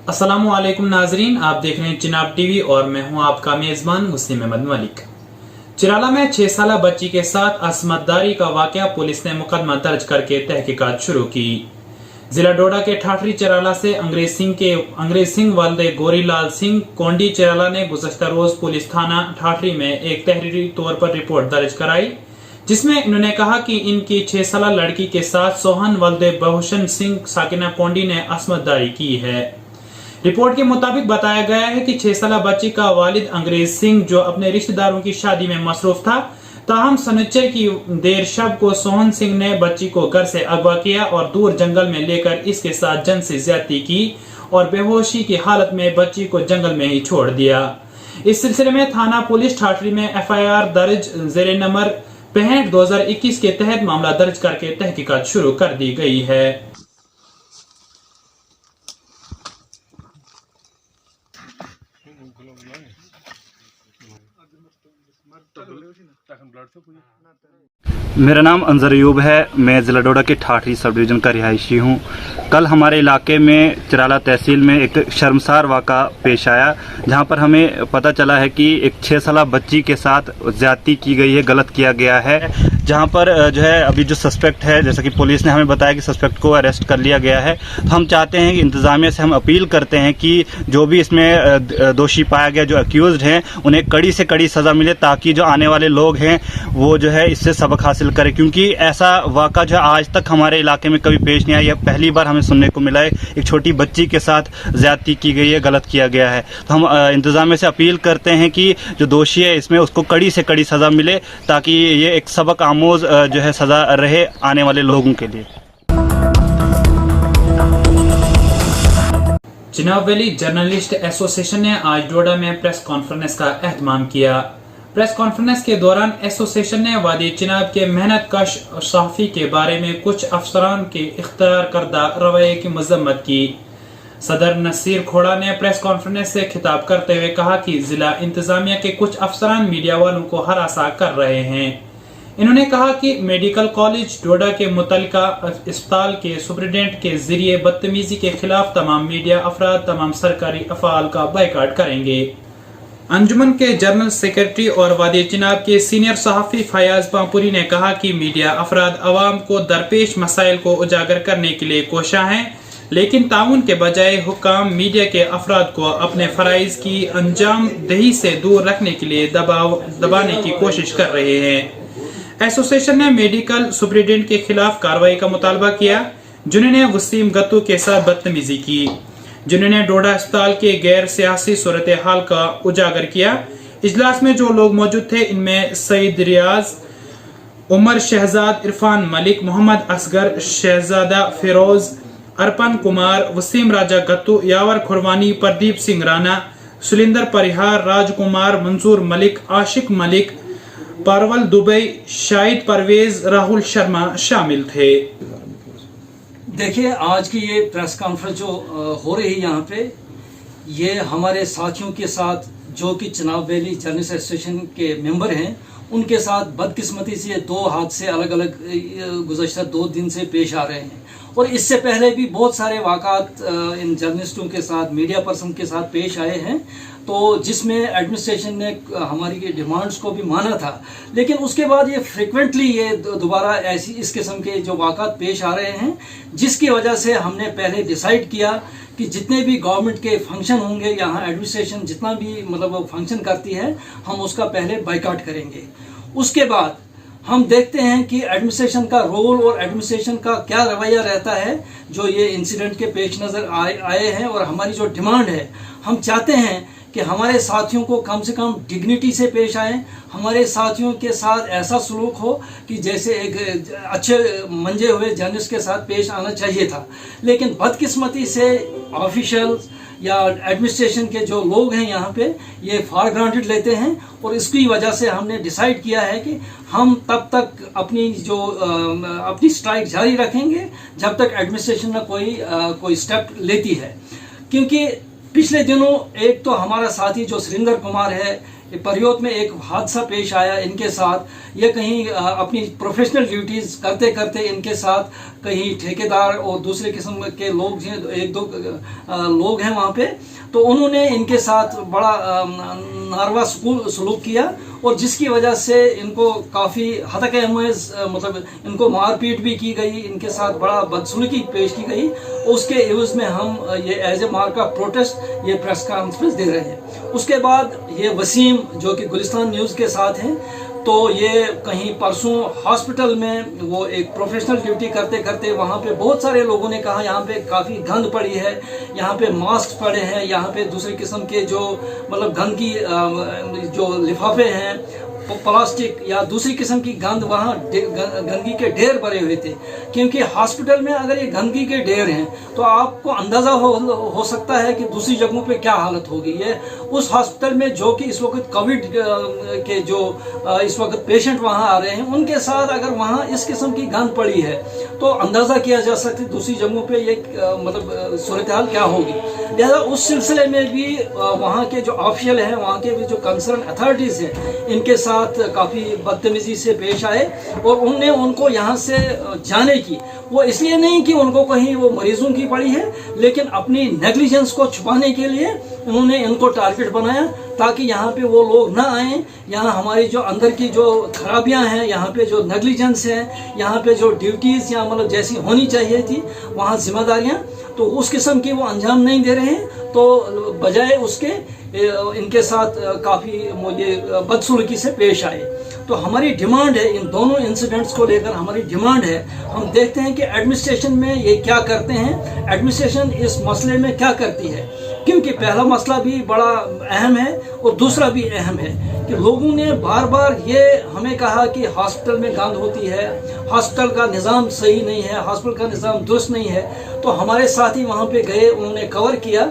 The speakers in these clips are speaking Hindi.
अस्सलामुअलैकुम नाजरीन, आप देख रहे हैं चिनाब टीवी और मैं हूं आपका मेजबान मुस्लिम अहमद मलिक। चिराला में 6 साल बच्ची के साथ असमतदारी का वाकया, पुलिस ने मुकदमा दर्ज करके तहकीकात शुरू की। जिला डोडा के ठाठरी चिराला से अंग्रेज सिंह वालदे गोरीलाल सिंह कोंडी चिराला ने गुज़श्ता रोज पुलिस थाना ठाठरी में एक तहरीरी तौर पर रिपोर्ट दर्ज कराई, जिसमें इन्होंने कहा कि इनकी 6 साल लड़की के साथ सोहन वालदे बहुशन सिंह साकिना कोंडी ने असमतदारी की है। रिपोर्ट के मुताबिक बताया गया है कि 6 साल बच्ची का वालिद अंग्रेज सिंह, जो अपने रिश्तेदारों की शादी में मसरूफ था, ताहम सनिचर की देर शब को सोहन सिंह ने बच्ची को घर से अगवा किया और दूर जंगल में लेकर इसके साथ जिनसी ज्यादती की और बेहोशी की हालत में बच्ची को जंगल में ही छोड़ दिया। इस सिलसिले में थाना पुलिस ठाठरी में FIR दर्ज जेर नंबर 65/2021 के तहत मामला दर्ज करके तहकीकात शुरू कर दी गई है। मेरा नाम अंजर अयूब है। मैं ज़िला डोडा के ठाठरी सब डिवीज़न का रिहायशी हूँ। कल हमारे इलाके में चिराला तहसील में एक शर्मसार वाक़ा पेश आया, जहाँ पर हमें पता चला है कि एक 6 साल बच्ची के साथ ज़्यादती की गई है, गलत किया गया है। जहाँ पर जो है अभी जो सस्पेक्ट है, जैसा कि पुलिस ने हमें बताया कि सस्पेक्ट को अरेस्ट कर लिया गया है। तो हम चाहते हैं कि इंतज़ामिया से हम अपील करते हैं कि जो भी इसमें दोषी पाया गया, जो अक्यूज़्ड हैं, उन्हें कड़ी से कड़ी सज़ा मिले, ताकि जो आने वाले लोग हैं वो जो है इससे सबक हासिल करें। क्योंकि ऐसा वाक़ा जो आज तक हमारे इलाके में कभी पेश नहीं आया, यह पहली बार हमें सुनने को मिला है। एक छोटी बच्ची के साथ ज़्यादती की गई है, गलत किया गया है। तो हम इंतज़ामिया से अपील करते हैं कि जो दोषी है इसमें उसको कड़ी से कड़ी सज़ा मिले, ताकि ये एक सबक आमोज जो है सज़ा रहे आने वाले लोगों के लिए। चिनाब वैली जर्नलिस्ट एसोसिएशन ने आज डोडा में प्रेस कॉन्फ्रेंस का एहतमाम किया। प्रेस कॉन्फ्रेंस के दौरान एसोसिएशन ने वादी चिनाब के मेहनत कश सहाफ़ी के बारे में कुछ अफसरान के इख्तियार करदा रवैये की मजम्मत की। सदर नसीर खोड़ा ने प्रेस कॉन्फ्रेंस से खिताब करते हुए कहा कि जिला इंतजामिया के कुछ अफसरान मीडिया वालों को हरासा कर रहे हैं। इन्होंने कहा कि मेडिकल कॉलेज डोडा के मुतल्लिका अस्पताल के सुप्रिटेंडेंट के जरिए बदतमीजी के खिलाफ तमाम मीडिया अफराद तमाम सरकारी अफाल का बाइकाट करेंगे। अंजुमन के जनरल सेक्रेटरी और वादी चिनाब के सीनियर सहाफ़ी फयाज पामपुरी ने कहा कि मीडिया अफराद अवाम को दरपेश मसाइल को उजागर करने के लिए कोशा हैं, लेकिन ताउन के बजाय हुक्काम मीडिया के अफराद को अपने फराइज की अंजाम दही से दूर रखने के लिए दबाने की कोशिश कर रहे हैं। एसोसिएशन ने मेडिकल सुप्रिटेंडेंट के खिलाफ कार्रवाई का मुतालबा किया, जिन्होंने वसीम गत्तू के साथ बदतमीजी की, जिन्होंने डोडा अस्पताल के गैर सियासी सूरत हाल का उजागर किया। इजलास में जो लोग मौजूद थे इनमें सईद रियाज, उमर शहजाद, इरफान मलिक, मोहम्मद असगर, शहजादा फिरोज, अर्पन कुमार, वसीम राजा गत्तू, यावर खुरवानी, प्रदीप सिंह राणा, सुलिंदर परिहार, राजकुमार, मंसूर मलिक, आशिक मलिक, पारवल दुबई, शाहिद परवेज, राहुल शर्मा शामिल थे। देखिए, आज की ये प्रेस कॉन्फ्रेंस जो हो रही है यहाँ पे, ये हमारे साथियों के साथ जो कि चिनाब वैली जर्नलिस्ट एसोसिएशन के मेंबर हैं, उनके साथ बदकिस्मती से 2 हादसे अलग अलग गुज़श्ता 2 दिन से पेश आ रहे हैं। और इससे पहले भी बहुत सारे वाक़ात इन जर्नलिस्टों के साथ, मीडिया पर्सन के साथ पेश आए हैं, तो जिसमें एडमिनिस्ट्रेशन ने हमारी डिमांड्स को भी माना था। लेकिन उसके बाद ये फ्रिक्वेंटली ये दोबारा ऐसी इस किस्म के जो वाक़ात पेश आ रहे हैं, जिसकी वजह से हमने पहले डिसाइड किया कि जितने भी गवर्नमेंट के फंक्शन होंगे, यहाँ एडमिनिस्ट्रेशन जितना भी मतलब फंक्शन करती है, हम उसका पहले बाइकाट करेंगे। उसके बाद हम देखते हैं कि एडमिनिस्ट्रेशन का रोल और एडमिनिस्ट्रेशन का क्या रवैया रहता है जो ये इंसिडेंट के पेश नज़र आए हैं। और हमारी जो डिमांड है, हम चाहते हैं कि हमारे साथियों को कम से कम डिग्निटी से पेश आएँ, हमारे साथियों के साथ ऐसा सलूक हो कि जैसे एक अच्छे मंजे हुए जर्नलिस्ट के साथ पेश आना चाहिए था। लेकिन बदकिस्मती से ऑफिशियल्स या एडमिनिस्ट्रेशन के जो लोग हैं यहाँ पे ये फॉर ग्रांटेड लेते हैं, और इसकी वजह से हमने डिसाइड किया है कि हम तब तक अपनी स्ट्राइक जारी रखेंगे जब तक एडमिनिस्ट्रेशन ना कोई स्टेप लेती है। क्योंकि पिछले दिनों एक तो हमारा साथी जो सुरेंद्र कुमार है, परियोत में एक हादसा पेश आया इनके साथ। ये कहीं अपनी प्रोफेशनल ड्यूटीज करते करते इनके साथ कहीं ठेकेदार और दूसरे किस्म के लोग हैं, एक दो लोग हैं वहाँ पे, तो उन्होंने इनके साथ बड़ा नारवा सलूक किया, और जिसकी वजह से इनको काफ़ी हद तक मतलब इनको मारपीट भी की गई, इनके साथ बड़ा बदसलूकी पेश की गई। उसके एवज में हम ये as a mark of protest ये प्रेस कॉन्फ्रेंस दे रहे हैं। उसके बाद ये वसीम जो कि गुलिस्तान न्यूज़ के साथ हैं, तो ये कहीं परसों हॉस्पिटल में वो एक प्रोफेशनल ड्यूटी करते करते वहाँ पे बहुत सारे लोगों ने कहा यहाँ पे काफ़ी गंद पड़ी है, यहाँ पे मास्क पड़े हैं, यहाँ पे दूसरे किस्म के जो मतलब गंद की जो लिफाफे हैं, प्लास्टिक या दूसरी किस्म की गंद, वहाँ गंदगी के ढेर भरे हुए थे। क्योंकि हॉस्पिटल में अगर ये गंदगी के ढेर हैं तो आपको अंदाज़ा हो सकता है कि दूसरी जगहों पे क्या हालत होगी। ये उस हॉस्पिटल में जो कि इस वक्त कोविड के जो इस वक्त पेशेंट वहाँ आ रहे हैं, उनके साथ अगर वहाँ इस किस्म की गंद पड़ी है तो अंदाज़ा किया जा सकता है दूसरी जगहों पे ये मतलब सूरत हाल क्या होगी। लिहाजा उस सिलसिले में भी वहाँ के जो ऑफिशियल हैं, वहाँ के भी जो कंसर्न अथॉरिटीज़ हैं, इनके साथ काफ़ी बदतमीजी से पेश आए, और उनने उनको यहाँ से जाने की, वो इसलिए नहीं कि उनको कहीं वो मरीजों की पड़ी है, लेकिन अपनी नेग्लिजेंस को छुपाने के लिए उन्होंने इनको टारगेट बनाया ताकि यहाँ पे वो लोग ना आएँ। यहाँ हमारी जो अंदर की जो खराबियाँ हैं, यहाँ पे जो नेग्लिजेंस है, यहाँ पे जो ड्यूटीज़ या मतलब जैसी होनी चाहिए थी वहाँ जिम्मेदारियाँ, तो उस किस्म की वो अंजाम नहीं दे रहे हैं। तो बजाय उसके इनके साथ काफ़ी ये बदसलूकी से पेश आए। तो हमारी डिमांड है, इन दोनों इंसिडेंट्स को लेकर हमारी डिमांड है, हम देखते हैं कि एडमिनिस्ट्रेशन में ये क्या करते हैं, एडमिनिस्ट्रेशन इस मसले में क्या करती है। क्योंकि पहला मसला भी बड़ा अहम है और दूसरा भी अहम है कि लोगों ने बार बार ये हमें कहा कि हॉस्पिटल में गंद होती है, हॉस्पिटल का निज़ाम सही नहीं है, हॉस्पिटल का निज़ाम दुरुस्त नहीं है। तो हमारे साथी वहाँ पे गए, उन्होंने कवर किया,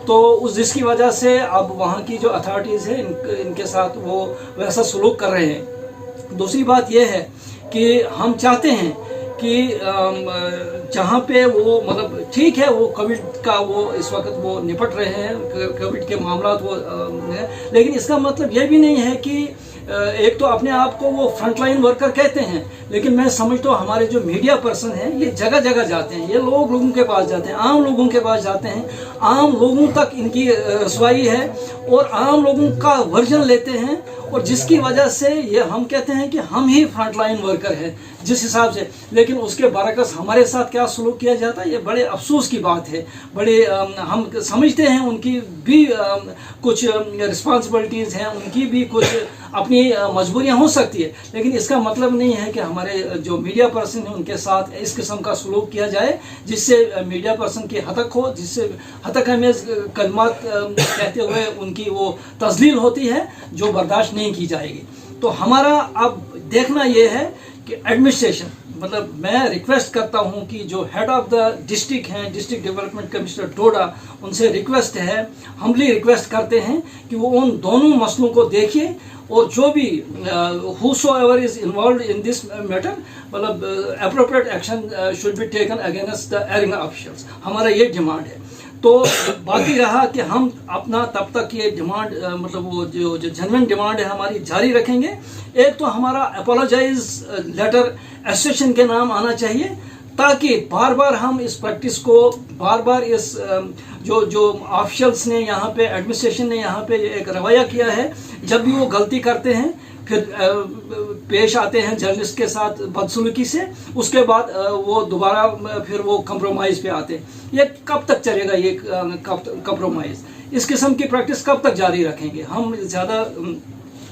तो उस जिसकी वजह से अब वहाँ की जो अथॉरिटीज़ हैं इनके साथ वो वैसा सलूक कर रहे हैं। दूसरी बात यह है कि हम चाहते हैं कि जहाँ पे वो मतलब ठीक है वो कोविड का वो इस वक्त वो निपट रहे हैं, कोविड के मामला वो लेकिन इसका मतलब ये भी नहीं है कि एक तो अपने आप को वो फ्रंटलाइन वर्कर कहते हैं, लेकिन मैं समझता हूँ हमारे जो मीडिया पर्सन हैं ये जगह जगह जाते हैं, ये लोगों के पास जाते हैं, आम लोगों के पास जाते हैं, आम लोगों तक इनकी रसवाई है और आम लोगों का वर्जन लेते हैं, और जिसकी वजह से ये हम कहते हैं कि हम ही फ्रंटलाइन वर्कर हैं जिस हिसाब से। लेकिन उसके बरकस हमारे साथ क्या सलूक किया जाता है, ये बड़े अफसोस की बात है। बड़े हम समझते हैं उनकी भी कुछ रिस्पॉन्सिबिलिटीज़ हैं, उनकी भी कुछ अपनी मजबूरियां हो सकती है, लेकिन इसका मतलब नहीं है कि हमारे जो मीडिया पर्सन हैं उनके साथ इस किस्म का सलूक किया जाए जिससे मीडिया पर्सन की हतक हो, जिससे हतक हमें कलमात कहते हुए उनकी वो तजलील होती है जो बर्दाश्त नहीं की जाएगी। तो हमारा अब देखना ये है कि एडमिनिस्ट्रेशन मतलब मैं रिक्वेस्ट करता हूं कि जो हेड ऑफ द डिस्ट्रिक्ट हैं, डिस्ट्रिक्ट डेवलपमेंट कमिश्नर डोडा, उनसे रिक्वेस्ट है, हम्बली रिक्वेस्ट करते हैं कि वो उन दोनों मसलों को देखिए और जो भी whosoever is involved in this matter मतलब appropriate action should be taken against the erring officials। हमारा ये डिमांड है। तो बाकी रहा कि हम अपना तब तक ये डिमांड मतलब वो जो जेन्युइन डिमांड है हमारी जारी रखेंगे। एक तो हमारा अपोलोजाइज लेटर एसोसिएशन के नाम आना चाहिए ताकि बार बार हम इस प्रैक्टिस को बार बार इस जो ऑफिशियल्स ने यहाँ पे एडमिनिस्ट्रेशन ने यहाँ पे एक रवैया किया है, जब भी वो गलती करते हैं फिर पेश आते हैं जर्नलिस्ट के साथ बदसलूकी से, उसके बाद वो दोबारा फिर वो कंप्रोमाइज़ पे आते हैं। ये कब तक चलेगा ये कंप्रोमाइज़? इस किस्म की प्रैक्टिस कब तक जारी रखेंगे? हम ज़्यादा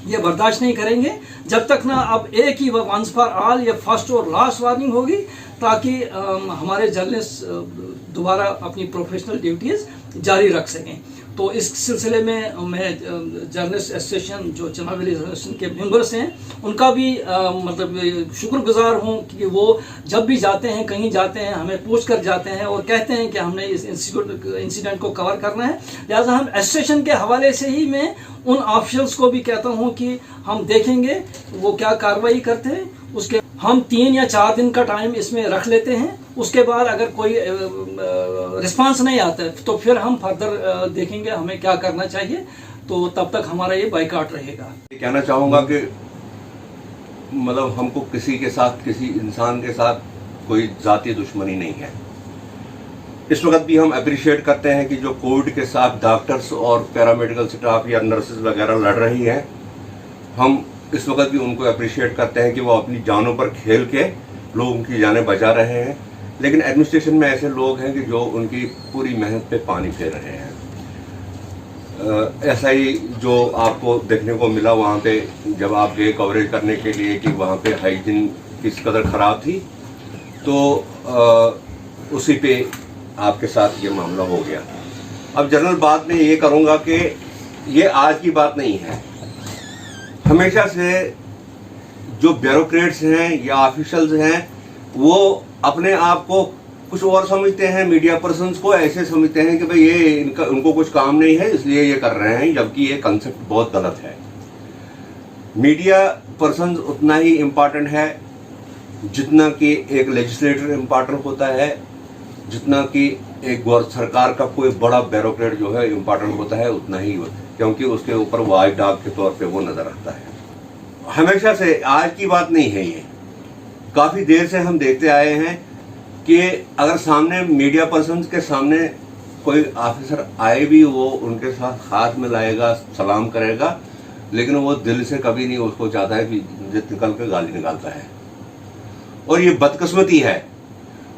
ये बर्दाश्त नहीं करेंगे जब तक ना अब एक ही वंस फॉर ऑल ये फर्स्ट और लास्ट वार्निंग होगी ताकि हमारे जर्नलिस्ट दोबारा अपनी प्रोफेशनल ड्यूटीज़ जारी रख सकें। तो इस सिलसिले में मैं जर्नलिस्ट एसोसिएशन जो चनाब वैली एसोसिएशन के मेंबर्स हैं उनका भी मतलब शुक्रगुजार हूं कि वो जब भी जाते हैं, कहीं जाते हैं, हमें पूछ कर जाते हैं और कहते हैं कि हमने इस इंसिडेंट को कवर करना है। लिहाजा हम एसोसिएशन के हवाले से ही मैं उन ऑफिशियल्स को भी कहता हूं कि हम देखेंगे वो क्या कार्रवाई करते हैं। उसके हम 3 या 4 दिन का टाइम इसमें रख लेते हैं। उसके बाद अगर कोई रिस्पांस नहीं आता है तो फिर हम फर्दर देखेंगे हमें क्या करना चाहिए। तो तब तक हमारा ये बाइकआउट रहेगा। कहना चाहूँगा कि मतलब हमको किसी के साथ, किसी इंसान के साथ कोई जाती दुश्मनी नहीं है। इस वक्त भी हम अप्रिशिएट करते हैं कि जो कोविड के साथ डॉक्टर्स और पैरामेडिकल स्टाफ या नर्सेज वगैरह लड़ रही हैं, हम इस वक्त भी उनको अप्रिशिएट करते हैं कि वो अपनी जानों पर खेल के लोगों की जानें बचा रहे हैं। लेकिन एडमिनिस्ट्रेशन में ऐसे लोग हैं कि जो उनकी पूरी मेहनत पे पानी फेर रहे हैं। ऐसा ही जो आपको देखने को मिला वहाँ पे जब आप गए कवरेज करने के लिए कि वहाँ पे हाइजीन किस कदर ख़राब थी, तो उसी पे आपके साथ ये मामला हो गया। अब जनरल बात मैं ये करूँगा कि ये आज की बात नहीं है। हमेशा से जो ब्यूरोक्रेट्स हैं या ऑफिशियल्स हैं वो अपने आप को कुछ और समझते हैं, मीडिया पर्सन्स को ऐसे समझते हैं कि भाई ये उनको कुछ काम नहीं है इसलिए ये कर रहे हैं, जबकि ये कंसेप्ट बहुत गलत है। मीडिया पर्सन्स उतना ही इम्पॉर्टेंट है जितना कि एक लेजिस्लेटर इम्पॉर्टेंट होता है, जितना कि एक सरकार का कोई बड़ा ब्यूरोक्रेट जो है इम्पॉर्टेंट होता है, उतना ही, क्योंकि उसके ऊपर वॉच डॉग के तौर पे वो नजर रखता है। हमेशा से, आज की बात नहीं है ये, काफ़ी देर से हम देखते आए हैं कि अगर सामने मीडिया पर्सन्स के सामने कोई ऑफिसर आए भी वो उनके साथ हाथ मिलाएगा, सलाम करेगा, लेकिन वो दिल से कभी नहीं उसको चाहता है कि निकल के गाली निकालता है। और ये बदकिस्मती है,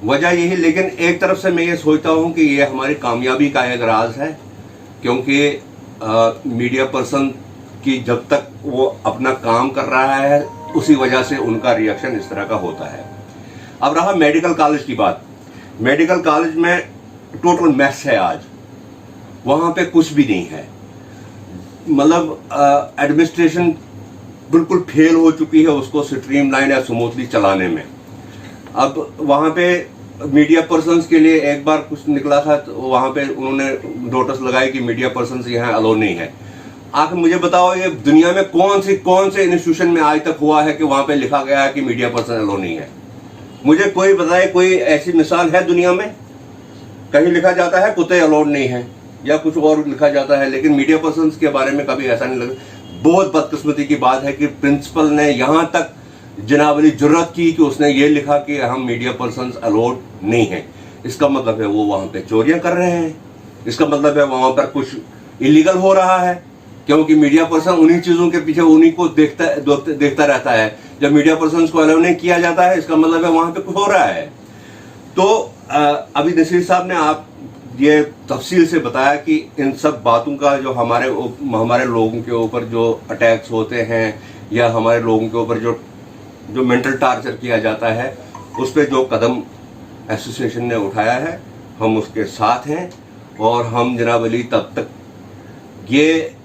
वजह यही। लेकिन एक तरफ से मैं ये सोचता हूँ कि ये हमारी कामयाबी का एक राज है, क्योंकि मीडिया पर्सन की जब तक वो अपना काम कर रहा है उसी वजह से उनका रिएक्शन इस तरह का होता है। अब रहा मेडिकल कॉलेज की बात। मेडिकल कॉलेज में टोटल मैस है आज, वहाँ पे कुछ भी नहीं है। मतलब एडमिनिस्ट्रेशन बिल्कुल फेल हो चुकी है उसको स्ट्रीमलाइन या स्मूथली चलाने में। अब वहाँ पे मीडिया पर्सन्स के लिए एक बार कुछ निकला था तो वहाँ पे उन्होंने नोटिस लगाई कि मीडिया पर्सन्स यहाँ अलो नहीं है। आखिर मुझे बताओ ये दुनिया में कौन से इंस्टीट्यूशन में आज तक हुआ है कि वहाँ पे लिखा गया है कि मीडिया पर्सन अलो नहीं है? मुझे कोई बताए, कोई ऐसी मिसाल है दुनिया में? कहीं लिखा जाता है कुत्ते अलाउड नहीं है या कुछ और लिखा जाता है, लेकिन मीडिया पर्सन के बारे में कभी ऐसा नहीं लगा। बहुत बदकिस्मती की बात है कि प्रिंसिपल ने यहाँ तक जनाब वाली जुर्रत की कि उसने ये लिखा कि हम मीडिया पर्सन अलाउड नहीं है। इसका मतलब है वो वहाँ पे चोरियां कर रहे हैं, इसका मतलब है वहाँ पर कुछ इलीगल हो रहा है, क्योंकि मीडिया पर्सन उन्हीं चीज़ों के पीछे उन्हीं को देखता रहता है। जब मीडिया पर्सन को अलाउ नहीं किया जाता है इसका मतलब है वहाँ पे कुछ हो रहा है। तो अभी नसीर साहब ने आप ये तफसील से बताया कि इन सब बातों का जो हमारे लोगों के ऊपर जो अटैक्स होते हैं या हमारे लोगों के ऊपर जो मेंटल टार्चर किया जाता है, उस पर जो कदम एसोसिएशन ने उठाया है हम उसके साथ हैं। और हम जनाब अली तब तक ये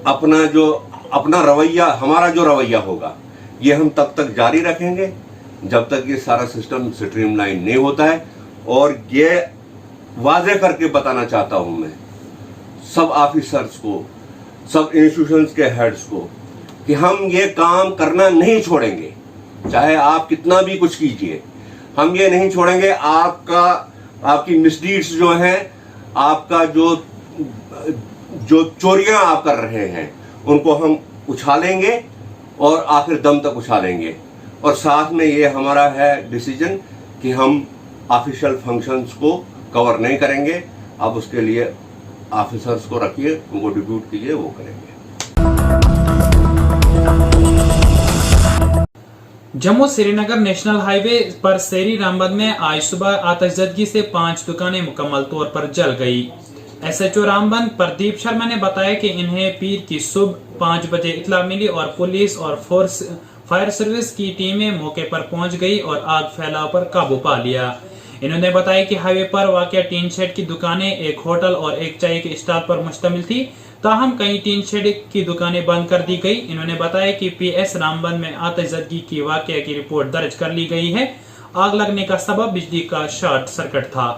अपना रवैया, हमारा जो रवैया होगा ये हम तब तक जारी रखेंगे जब तक ये सारा सिस्टम स्ट्रीमलाइन नहीं होता है। और ये वाज़ेह करके बताना चाहता हूं मैं सब ऑफिसर्स को, सब इंस्टीट्यूशंस के हेड्स को कि हम ये काम करना नहीं छोड़ेंगे, चाहे आप कितना भी कुछ कीजिए, हम ये नहीं छोड़ेंगे। आपकी मिसडीड्स जो हैं, आपका जो चोरियां आप कर रहे हैं उनको हम उछालेंगे और आखिर दम तक उछालेंगे। और साथ में ये हमारा है डिसीजन कि हम ऑफिशियल फंक्शंस को कवर नहीं करेंगे। अब उसके लिए ऑफिसर्स को रखिए, उनको डिप्यूट कीजिए, वो करेंगे। जम्मू श्रीनगर नेशनल हाईवे पर सेरी रामबद में आज सुबह आतिशज़दगी से 5 दुकानें मुकम्मल तौर पर जल गई। SHO रामबन प्रदीप शर्मा ने बताया कि इन्हें पीर की सुबह 5 बजे इतला मिली और पुलिस और फायर सर्विस की टीमें मौके पर पहुंच गई और आग फैलाव पर काबू पा लिया। इन्होंने बताया कि हाईवे पर वाक़या टीन शेड की दुकानें एक होटल और एक चाय के स्टॉल पर मुश्तमिल थी, ताहम कई टीन शेड की दुकानें बंद कर दी गई। इन्होंने बताया कि PS रामबन में आतिशबाजी की वाक़या की रिपोर्ट दर्ज कर ली गई है। आग लगने का सबब बिजली का शॉर्ट सर्किट था।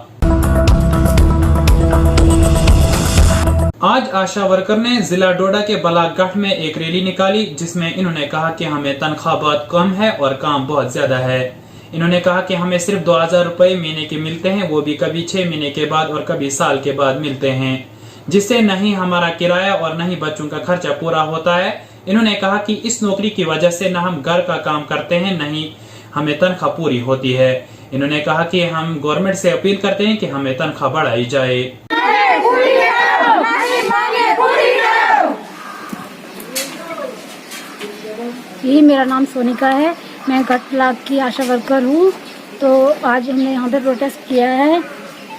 आज आशा वर्कर ने जिला डोडा के बलागढ़ में एक रैली निकाली, जिसमें इन्होंने कहा कि हमें तनख्वाह बहुत कम है और काम बहुत ज्यादा है। इन्होंने कहा कि हमें सिर्फ 2000 रुपए महीने के मिलते हैं, वो भी कभी 6 महीने के बाद और कभी साल के बाद मिलते हैं, जिससे नहीं हमारा किराया और नहीं बच्चों का खर्चा पूरा होता है। इन्होंने कहा कि इस नौकरी की वजह से न हम घर का काम करते हैं, न ही हमें तनख्वाह पूरी होती है। इन्होंने कहा कि हम गवर्नमेंट से अपील करते हैं कि हमें तनख्वाह बढ़ाई जाए। जी, मेरा नाम सोनिका है, मैं घट ब्लॉक की आशा वर्कर हूँ। तो आज हमने यहाँ पे प्रोटेस्ट किया है।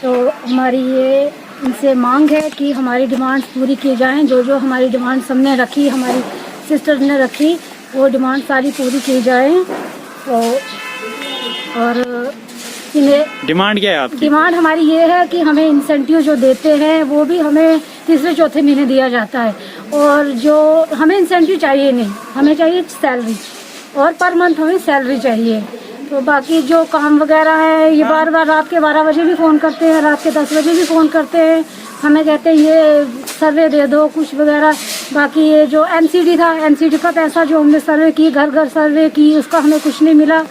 तो हमारी ये इनसे मांग है कि हमारी डिमांड्स पूरी की जाएं। जो जो हमारी डिमांड्स हमने रखी, हमारी सिस्टर ने रखी, वो डिमांड सारी पूरी की जाएं। तो और इन्हें डिमांड क्या है आपकी? डिमांड हमारी ये है कि हमें इंसेंटिव जो देते हैं वो भी हमें तीसरे चौथे महीने दिया जाता है, और जो हमें इंसेंटिव चाहिए नहीं, हमें चाहिए सैलरी, और पर मंथ हमें सैलरी चाहिए। तो बाकी जो काम वगैरह है, ये बार बार रात के 12 बजे भी फ़ोन करते हैं, रात के 10 बजे भी फ़ोन करते हैं, हमें कहते हैं ये सर्वे दे दो कुछ वगैरह। बाकी ये जो NCD था, NCD का पैसा जो हमने सर्वे की, घर घर सर्वे की, उसका हमें कुछ नहीं मिला।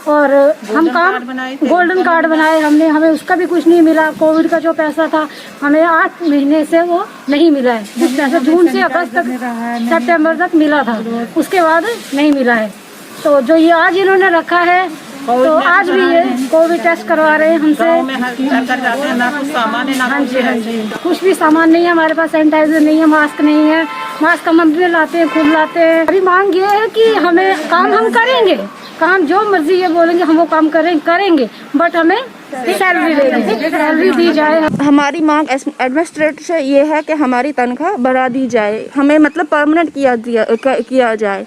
और हम काम गोल्डन कार्ड बनाए हमने, हमें उसका भी कुछ नहीं मिला। कोविड का जो पैसा था हमें 8 महीने से वो नहीं मिला है। कुछ पैसा जून से अगस्त तक, सितंबर तक मिला था, उसके बाद नहीं मिला है। तो जो ये आज इन्होंने रखा है, तो आज भी ये कोविड टेस्ट करवा रहे हैं हमसे। हाँ जी, कुछ भी सामान नहीं है हमारे पास, सैनिटाइजर नहीं है, मास्क नहीं है। मास्क हम भी लाते हैं, खुद लाते हैं। हमारी मांग ये है कि हमें काम हम करेंगे, काम जो मर्जी ये बोलेंगे हम वो काम करेंगे, बट हमें सैलरी दी जाए। हमारी मांग एडमिनिस्ट्रेटर से ये है कि हमारी तनख्वाह बढ़ा दी जाए, हमें मतलब परमानेंट किया जाए।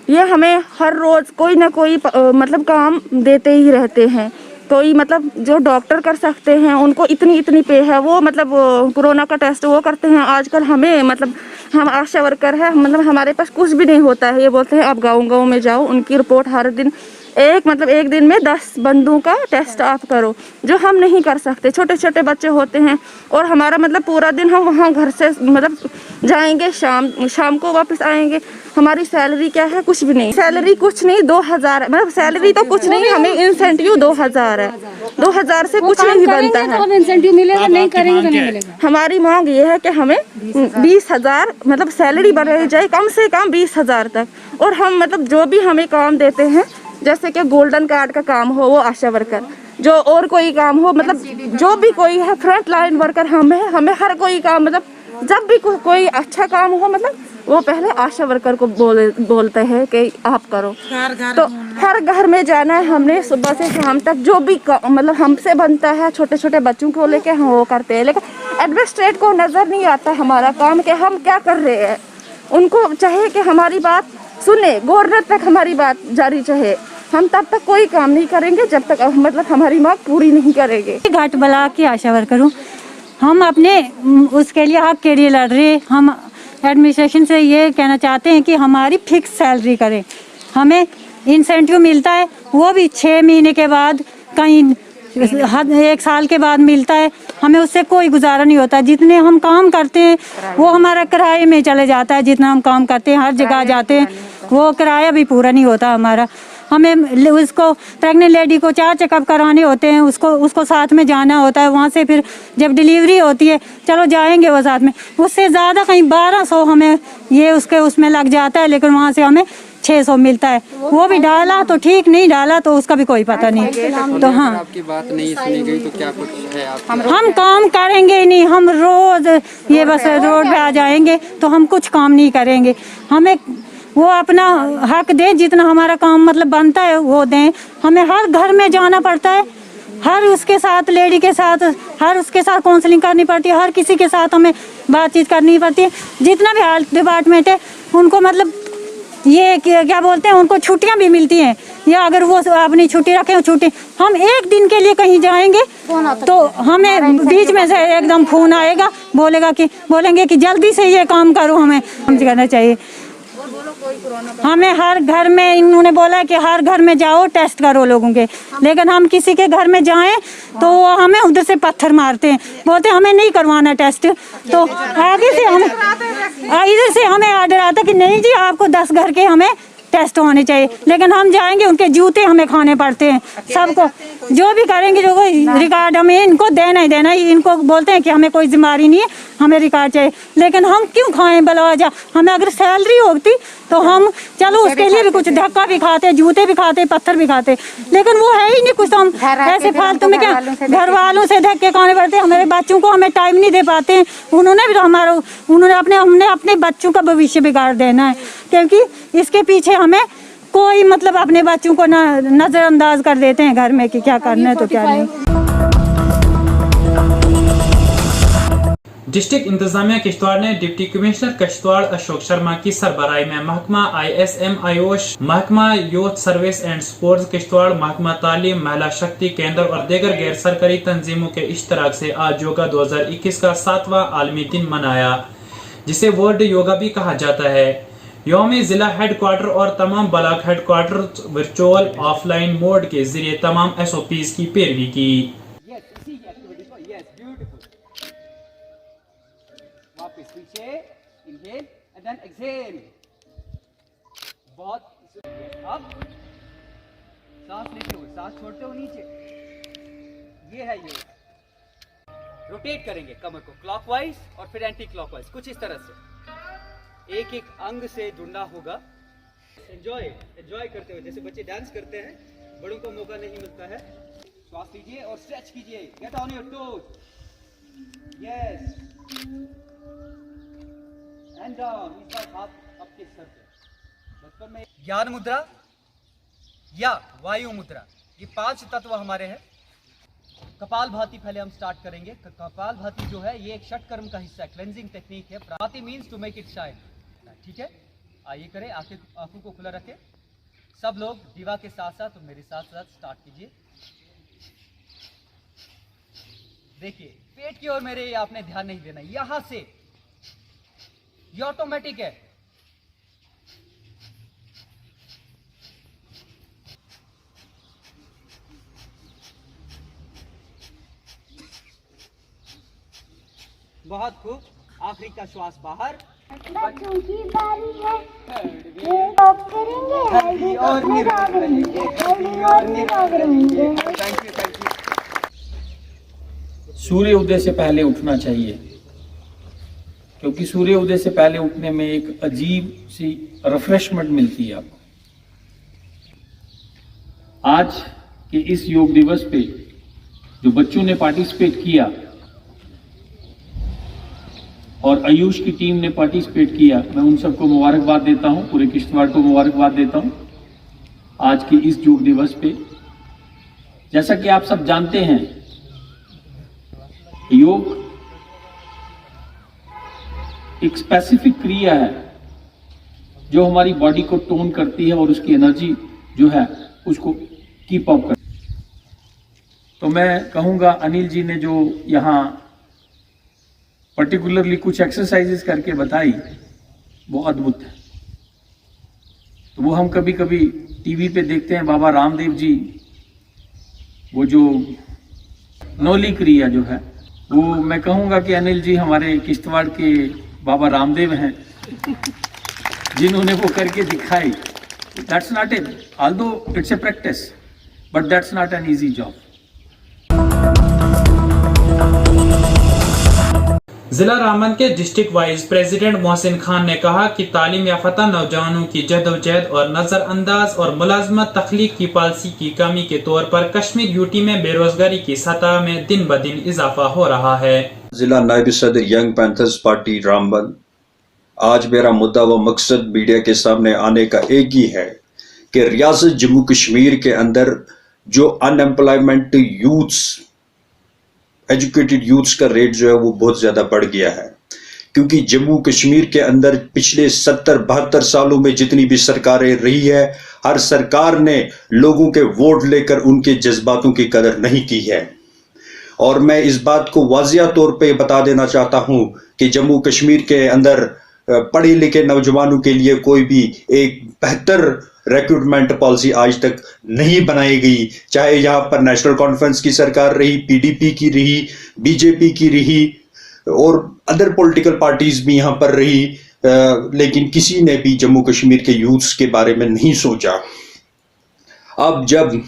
ये हमें हर रोज़ कोई ना कोई मतलब काम देते ही रहते हैं। कोई मतलब जो डॉक्टर कर सकते हैं उनको इतनी पे है, वो मतलब कोरोना का टेस्ट वो करते हैं। आजकल हमें मतलब हम आशा वर्कर है, मतलब हमारे पास कुछ भी नहीं होता है। ये बोलते हैं आप गाँव में जाओ, उनकी रिपोर्ट हर दिन एक दिन में 10 बंदों का टेस्ट आप करो, जो हम नहीं कर सकते। छोटे छोटे बच्चे होते हैं, और हमारा मतलब पूरा दिन हम वहाँ घर से मतलब जाएंगे, शाम को वापस आएंगे। हमारी सैलरी क्या है? कुछ भी नहीं, सैलरी कुछ नहीं, 2000 है। मतलब सैलरी तो कुछ नहीं, हमें इंसेंटिव 2000 है। 2000 से कुछ नहीं बनता है। तो इंसेंटिव मिलेगा, नहीं करेंगे तो नहीं मिलेगा। हमारी मांग ये है कि हमें 20,000 मतलब सैलरी बढ़ाई जाए, कम से कम 20,000 तक। और हम मतलब जो भी हमें काम देते हैं, जैसे कि गोल्डन कार्ड का काम हो वो आशा वर्कर, जो और कोई काम हो, मतलब जो भी कोई है फ्रंट लाइन वर्कर हमें हर कोई काम, मतलब जब भी कोई अच्छा काम हो, मतलब वो पहले आशा वर्कर को बोलते हैं कि आप करो। तो हर घर में जाना है हमने, सुबह से शाम तक जो भी मतलब हमसे बनता है। छोटे छोटे बच्चों को लेके हम वो करते हैं, लेकिन एडमिनिस्ट्रेट को नज़र नहीं आता हमारा काम कि हम क्या कर रहे हैं। उनको चाहिए कि हमारी बात सुने, गवर्नर तक हमारी बात जारी चाहे। हम तब तक कोई काम नहीं करेंगे जब तक मतलब हमारी मांग पूरी नहीं करेंगे। घाट ब्लॉक की आशा वर्कर हूँ। हम अपने उसके लिए हक के लिए लड़ रहे। हम एडमिनिस्ट्रेशन से ये कहना चाहते हैं कि हमारी फिक्स सैलरी करें। हमें इंसेंटिव मिलता है, वो भी 6 महीने के बाद, कहीं 1 साल के बाद मिलता है। हमें उससे कोई गुजारा नहीं होता। जितने हम काम करते हैं वो हमारा किराए में चले जाता है। जितना हम काम करते हैं, हर जगह जाते हैं, वो किराया भी पूरा नहीं होता हमारा। हमें उसको प्रेग्नेंट लेडी को 4 चेकअप कराने होते हैं, उसको साथ में जाना होता है। वहाँ से फिर जब डिलीवरी होती है, चलो जाएंगे वो साथ में, उससे ज़्यादा कहीं 1200 हमें ये उसमें लग जाता है। लेकिन वहाँ से हमें 600 मिलता है। वो भी डाला तो ठीक, नहीं डाला तो उसका भी कोई पता नहीं। तो हाँ, आपकी बात नहीं सुनी गई तो क्या कुछ है आप? हम काम करेंगे ही नहीं। हम रोज ये बस रोड पे आ जाएंगे तो हम कुछ काम नहीं करेंगे। हमें वो अपना हक दें, जितना हमारा काम मतलब बनता है वो दें। हमें हर घर में जाना पड़ता है, हर उसके साथ लेडी के साथ, हर उसके साथ काउंसलिंग करनी पड़ती है। हर किसी के साथ हमें बातचीत करनी पड़ती है। जितना भी हेल्थ डिपार्टमेंट है उनको मतलब ये क्या बोलते हैं, उनको छुट्टियां भी मिलती हैं। या अगर वो अपनी छुट्टी रखें छुट्टी, हम एक दिन के लिए कहीं जाएंगे तो हमें बीच में से एकदम फोन आएगा, बोलेंगे कि जल्दी से ये काम करो, हमें करना चाहिए। हमें हर घर में इन्होंने बोला कि हर घर में जाओ टेस्ट करो लोगों के, लेकिन हम किसी के घर में जाएं तो वो हमें उधर से पत्थर मारते हैं, बोलते हमें नहीं करवाना टेस्ट। तो आगे से हम इधर से हमें ऑर्डर आता कि नहीं जी आपको 10 घर के हमें टेस्ट होने चाहिए, लेकिन हम जाएंगे उनके जूते हमें खाने पड़ते हैं। सबको जो भी करेंगे जो रिकॉर्ड हमें इनको देना ही देना, इनको बोलते हैं कि हमें कोई बीमारी नहीं है, हमें रिकॉर्ड चाहिए, लेकिन हम क्यों खाएं बलवजह? हमें अगर सैलरी होती तो हम चलो उसके लिए भी कुछ धक्का भी खाते, जूते भी खाते, पत्थर भी खाते, लेकिन वो है ही नहीं कुछ। तो हम ऐसे फालतू में क्या घर वालों से धक्के खाने पड़ते, हमारे बच्चों को हमें टाइम नहीं दे पाते हैं। हमने अपने बच्चों का भविष्य बिगाड़ देना है, क्योंकि इसके पीछे हमें कोई मतलब अपने बच्चों को नजरअंदाज कर देते हैं घर में कि क्या करना है तो क्या नहीं। डिस्ट्रिक्ट इंतजामिया किश्तवाड़ ने डिप्टी कमिश्नर किश्तवाड़ अशोक शर्मा की सरबराही में महकमा ISM आयोश, महकमा youth service and sports Kishtwar, महकमा तालीम, महिला शक्ति केंद्र और दीगर गैर सरकारी तंजीमों के इश्तराक से आज योगा 2021 का 7वां आलमी दिन मनाया, जिसे वर्ल्ड योगा भी कहा जाता है। यौम जिला हेडक्वार्टर और तमाम block headquarter virtual offline mode के जरिए तमाम SOPs की पैरवी की। वापस पीछे, इनहेल एंड देन एक्सहेल। बहुत अब सांस लेते हुए सांस छोड़ते हुए नीचे, ये है ये। रोटेट करेंगे कमर को क्लॉकवाइज और फिर एंटी क्लॉकवाइज, कुछ इस तरह से एक एक अंग से जुड़ना होगा। एंजॉय करते हुए, जैसे बच्चे डांस करते हैं, बड़ों को मौका नहीं मिलता है। श्वास लीजिए और स्ट्रेच कीजिए, get on your toes, yes and down. इस बार हाथ आपके सर पे। बचपन में ज्ञान मुद्रा या वायु मुद्रा, ये 5 तत्व हमारे हैं। कपाल भाती पहले हम स्टार्ट करेंगे। कपाल भाती जो है ये एक षटकर्म का हिस्सा है, क्लेंजिंग टेक्निक है। Bhati means to make it shine, ठीक है। आइए करें, आंखों को खुला रखें। सब लोग दीवा के साथ साथ तो मेरे साथ साथ स्टार्ट कीजिए। देखिए पेट की ओर मेरे आपने ध्यान नहीं देना, यहां से ये ऑटोमेटिक है। बहुत खूब, आखिरी का श्वास बाहर। बच्चों की बारी है, टॉप करेंगे, हेल्दी और निरोग रहेंगे। Thank you. सूर्य उदय से पहले उठना चाहिए, क्योंकि सूर्य उदय से पहले उठने में एक अजीब सी रिफ्रेशमेंट मिलती है आपको। आज के इस योग दिवस पे जो बच्चों ने पार्टिसिपेट किया और आयुष की टीम ने पार्टिसिपेट किया, मैं उन सबको मुबारकबाद देता हूं, पूरे किश्तवाड़ को मुबारकबाद देता हूं आज के इस योग दिवस पे। जैसा कि आप सब जानते हैं, योग एक स्पेसिफिक क्रिया है जो हमारी बॉडी को टोन करती है और उसकी एनर्जी जो है उसको कीप अप करती है। तो मैं कहूँगा अनिल जी ने जो यहाँ पर्टिकुलरली कुछ एक्सरसाइजेस करके बताई, वो अद्भुत है। तो वो हम कभी कभी टीवी पे देखते हैं, बाबा रामदेव जी, वो जो नौली क्रिया जो है, वो मैं कहूँगा कि अनिल जी हमारे किश्तवाड़ के बाबा रामदेव हैं, जिन्होंने वो करके दिखाई। That's not it, although it's a practice, but that's not an easy job. जिला रामबन के district vice president Mohsin Khan ने कहा कि तालीम याफ्ता नौजवानों की जद्दोजहद और नजरअंदाज और मुलाजमत तख्लीक की पॉलिसी की कमी के तौर पर कश्मीर यूटी में बेरोजगारी की सतह में दिन ब दिन इजाफा हो रहा है। जिला नायब सदर यंग पैंथर्स पार्टी रामबन, आज मेरा मुद्दा व मकसद मीडिया के सामने आने का एक ही है कि रियासत जम्मू कश्मीर के अंदर जो अनएम्प्लॉयमेंट यूथ्स, एजुकेटेड यूथ्स का रेट जो है वो बहुत ज़्यादा बढ़ गया है। क्योंकि जम्मू कश्मीर के अंदर पिछले 70-72 सालों में जितनी भी सरकारें रही है, हर सरकार ने लोगों के वोट लेकर उनके जज्बातों की कदर नहीं की है। और मैं इस बात को वाज़िया तौर पे बता देना चाहता हूं कि जम्मू कश्मीर के अंदर पढ़े लिखे नौजवानों के लिए कोई भी एक बेहतर रिक्रूटमेंट पॉलिसी आज तक नहीं बनाई गई, चाहे यहाँ पर नेशनल कॉन्फ्रेंस की सरकार रही, पीडीपी की रही, बीजेपी की रही और अदर पॉलिटिकल पार्टीज भी यहाँ पर रही, लेकिन किसी ने भी जम्मू कश्मीर के यूथ्स के बारे में नहीं सोचा। अब जब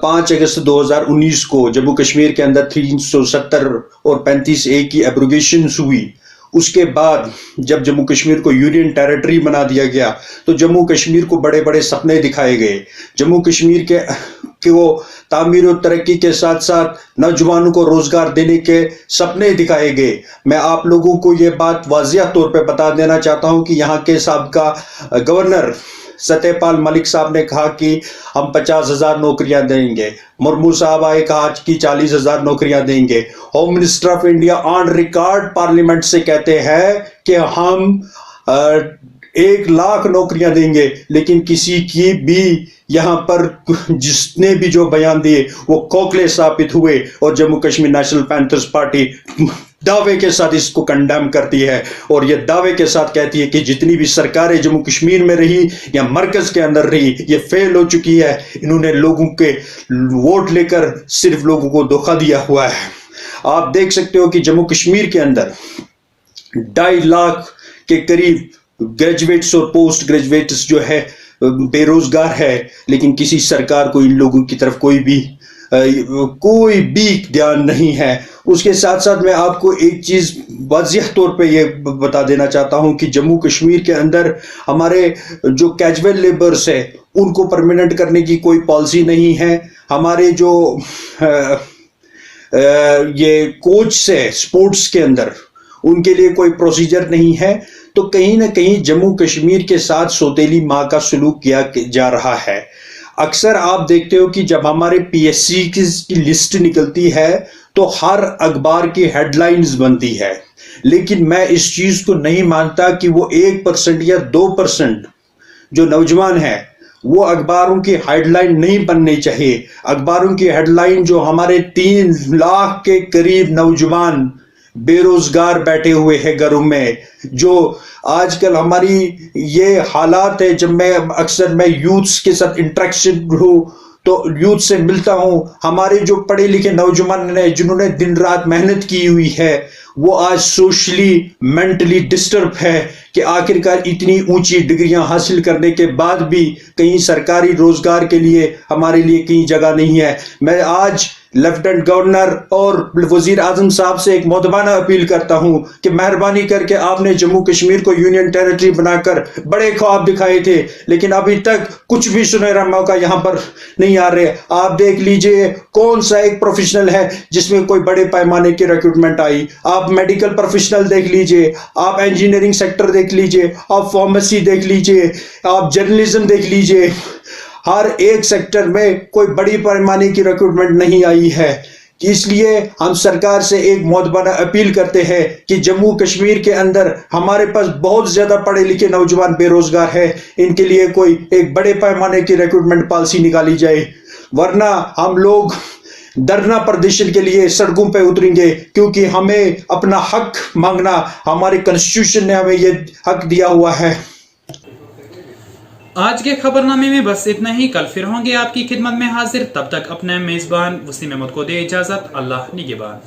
5 अगस्त 2019 को जम्मू कश्मीर के अंदर 370 और 35A की एब्रोगेशन हुई, उसके बाद जब जम्मू कश्मीर को यूनियन टेरिटरी बना दिया गया तो जम्मू कश्मीर को बड़े बड़े सपने दिखाए गए। जम्मू कश्मीर के तामीर और तरक्की के साथ साथ नौजवानों को रोजगार देने के सपने दिखाए गए। मैं आप लोगों को ये बात वाज़िया तौर पे बता देना चाहता हूँ कि यहाँ के साबका गवर्नर सत्यपाल मलिक साहब ने कहा कि हम 50,000 नौकरियां देंगे। मुर्मू साहब आए, कहा कि 40,000 नौकरियां देंगे। Home minister of India on record parliament से कहते हैं कि हम 1 लाख नौकरियां देंगे, लेकिन किसी की भी यहाँ पर जिसने भी जो बयान दिए वो खोखले साबित हुए और Jammu Kashmir national panthers party दावे के साथ इसको कंडेम करती है और ये दावे के साथ कहती है कि जितनी भी सरकारें जम्मू कश्मीर में रही या मरकज के अंदर रही, ये फेल हो चुकी है। इन्होंने लोगों के वोट लेकर सिर्फ लोगों को धोखा दिया हुआ है। आप देख सकते हो कि जम्मू कश्मीर के अंदर 2.5 लाख के करीब ग्रेजुएट्स और पोस्ट ग्रेजुएट्स जो है बेरोजगार है, लेकिन किसी सरकार को इन लोगों की तरफ कोई भी ध्यान नहीं है। उसके साथ साथ मैं आपको एक चीज वाज़िह तौर पे ये बता देना चाहता हूं कि जम्मू कश्मीर के अंदर हमारे जो कैजुअल लेबर्स है उनको परमानेंट करने की कोई पॉलिसी नहीं है। हमारे जो ये कोच है स्पोर्ट्स के अंदर, उनके लिए कोई प्रोसीजर नहीं है। तो कहीं ना कहीं जम्मू कश्मीर के साथ सौतेली माँ का सलूक किया जा रहा है। अक्सर आप देखते हो कि जब हमारे पीएससी की लिस्ट निकलती है तो हर अखबार की हेडलाइंस बनती है, लेकिन मैं इस चीज को नहीं मानता कि वो 1% या 2% जो नौजवान है वो अखबारों की हेडलाइन नहीं बननी चाहिए। अखबारों की हेडलाइन जो हमारे 3 लाख के करीब नौजवान बेरोजगार बैठे हुए हैं घरों में, जो आजकल हमारी ये हालात है। जब मैं यूथ्स के साथ इंटरेक्शन हूँ तो यूथ से मिलता हूँ, हमारे जो पढ़े लिखे नौजवान हैं जिन्होंने दिन रात मेहनत की हुई है वो आज सोशली मेंटली डिस्टर्ब है कि आखिरकार इतनी ऊंची डिग्रियां हासिल करने के बाद भी कहीं सरकारी रोजगार के लिए हमारे लिए कहीं जगह नहीं है। मैं आज लेफ्टिनेंट गवर्नर और वजीर आजम साहब से एक मोदबाना अपील करता हूं कि मेहरबानी करके आपने जम्मू कश्मीर को यूनियन टेरिटरी बनाकर बड़े ख्वाब दिखाए थे, लेकिन अभी तक कुछ भी सुनहरा मौका यहां पर नहीं आ रहे। आप देख लीजिए कौन सा एक प्रोफेशनल है जिसमें कोई बड़े पैमाने की रिक्रूटमेंट आई। आप मेडिकल प्रोफेशनल देख लीजिए, आप इंजीनियरिंग सेक्टर देख लीजिए, आप फार्मेसी देख लीजिए, आप जर्नलिज्म देख लीजिए, हर एक सेक्टर में कोई बड़ी पैमाने की रिक्रूटमेंट नहीं आई है। इसलिए हम सरकार से एक मोदबाना अपील करते हैं कि जम्मू कश्मीर के अंदर हमारे पास बहुत ज्यादा पढ़े लिखे नौजवान बेरोजगार है, इनके लिए कोई एक बड़े पैमाने की रिक्रूटमेंट पॉलिसी निकाली जाए, वरना हम लोग धरना प्रदर्शन के लिए सड़कों पे उतरेंगे, क्योंकि हमें अपना हक मांगना, हमारे कॉन्स्टिट्यूशन ने हमें ये हक दिया हुआ है। आज के खबरनामे में बस इतना ही। कल फिर होंगे आपकी खिदमत में हाजिर। तब तक अपने मेजबान वसीम अहमद को दे इजाजत। अल्लाह निगहबान।